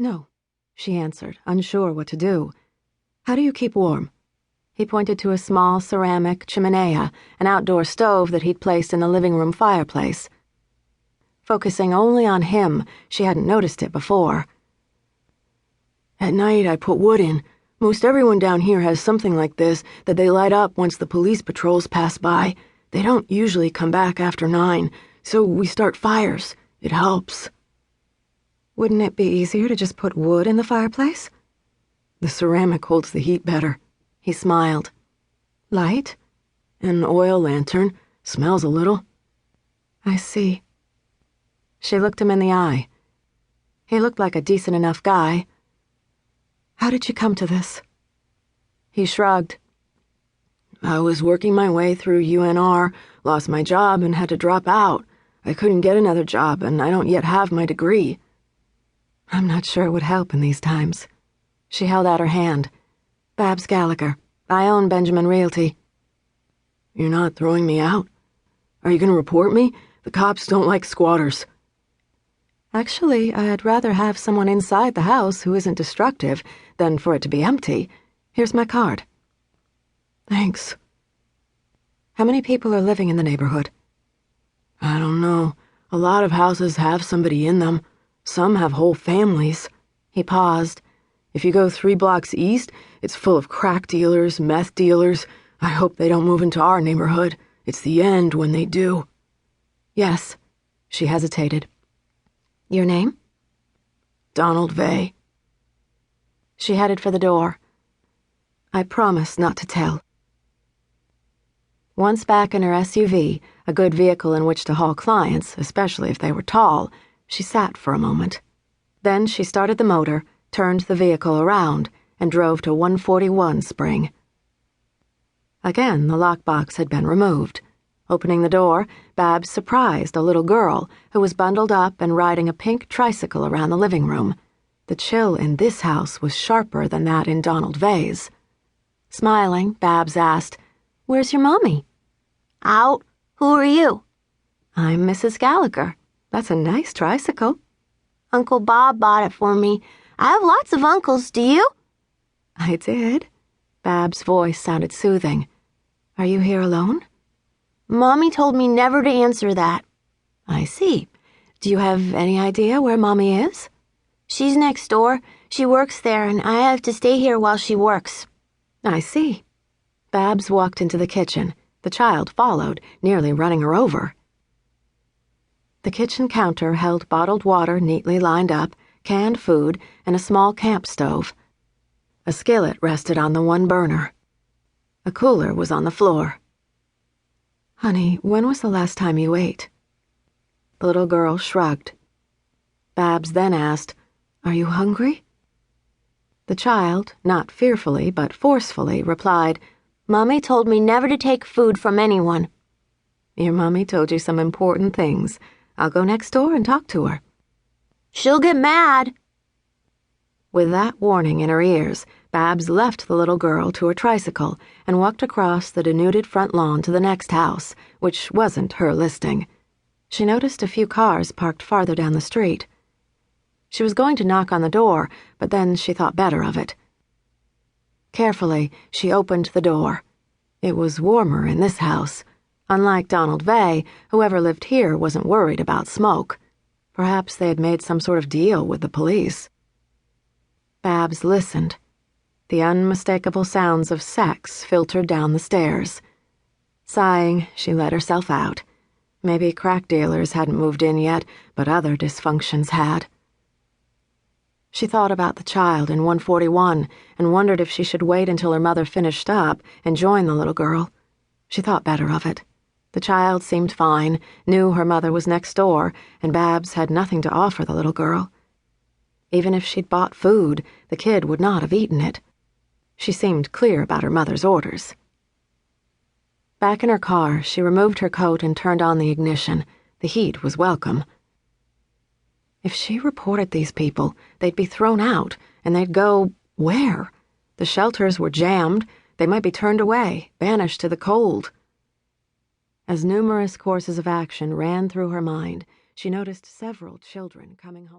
"No," she answered, unsure what to do. "How do you keep warm?" He pointed to a small ceramic chimenea, an outdoor stove that he'd placed in the living room fireplace. Focusing only on him, she hadn't noticed it before. "At night, I put wood in. Most everyone down here has something like this that they light up once the police patrols pass by. They don't usually come back after 9, so we start fires. It helps." "Wouldn't it be easier to just put wood in the fireplace?" "The ceramic holds the heat better." He smiled. "Light?" "An oil lantern. Smells a little." "I see." She looked him in the eye. He looked like a decent enough guy. "How did you come to this?" He shrugged. "I was working my way through UNR, lost my job, and had to drop out. I couldn't get another job, and I don't yet have my degree." "I'm not sure it would help in these times." She held out her hand. "Babs Gallagher. I own Benjamin Realty." "You're not throwing me out? Are you going to report me? The cops don't like squatters." "Actually, I'd rather have someone inside the house who isn't destructive than for it to be empty. Here's my card." "Thanks." "How many people are living in the neighborhood?" "I don't know. A lot of houses have somebody in them. Some have whole families." He paused. "If you go 3 blocks east, it's full of crack dealers, meth dealers. I hope they don't move into our neighborhood. It's the end when they do." "Yes." She hesitated. "Your name?" "Donald Vay." She headed for the door. "I promise not to tell." Once back in her SUV, a good vehicle in which to haul clients, especially if they were tall, she sat for a moment. Then she started the motor, turned the vehicle around, and drove to 141 Spring. Again, the lockbox had been removed. Opening the door, Babs surprised a little girl who was bundled up and riding a pink tricycle around the living room. The chill in this house was sharper than that in Donald Vay's. Smiling, Babs asked, "Where's your mommy?" "Out. Who are you?" "I'm Mrs. Gallagher. That's a nice tricycle." "Uncle Bob bought it for me. I have lots of uncles, do you?" "I did." Babs' voice sounded soothing. "Are you here alone?" "Mommy told me never to answer that." "I see. Do you have any idea where Mommy is?" "She's next door. She works there, and I have to stay here while she works." "I see." Babs walked into the kitchen. The child followed, nearly running her over. The kitchen counter held bottled water neatly lined up, canned food, and a small camp stove. A skillet rested on the one burner. A cooler was on the floor. "Honey, when was the last time you ate?" The little girl shrugged. Babs then asked, "Are you hungry?" The child, not fearfully but forcefully, replied, "Mommy told me never to take food from anyone." "Your mommy told you some important things. I'll go next door and talk to her." "She'll get mad." With that warning in her ears, Babs left the little girl to her tricycle and walked across the denuded front lawn to the next house, which wasn't her listing. She noticed a few cars parked farther down the street. She was going to knock on the door, but then she thought better of it. Carefully, she opened the door. It was warmer in this house. Unlike Donald Vay, whoever lived here wasn't worried about smoke. Perhaps they had made some sort of deal with the police. Babs listened. The unmistakable sounds of sex filtered down the stairs. Sighing, she let herself out. Maybe crack dealers hadn't moved in yet, but other dysfunctions had. She thought about the child in 141 and wondered if she should wait until her mother finished up and join the little girl. She thought better of it. The child seemed fine, knew her mother was next door, and Babs had nothing to offer the little girl. Even if she'd bought food, the kid would not have eaten it. She seemed clear about her mother's orders. Back in her car, she removed her coat and turned on the ignition. The heat was welcome. If she reported these people, they'd be thrown out, and they'd go where? The shelters were jammed. They might be turned away, banished to the cold. As numerous courses of action ran through her mind, she noticed several children coming home.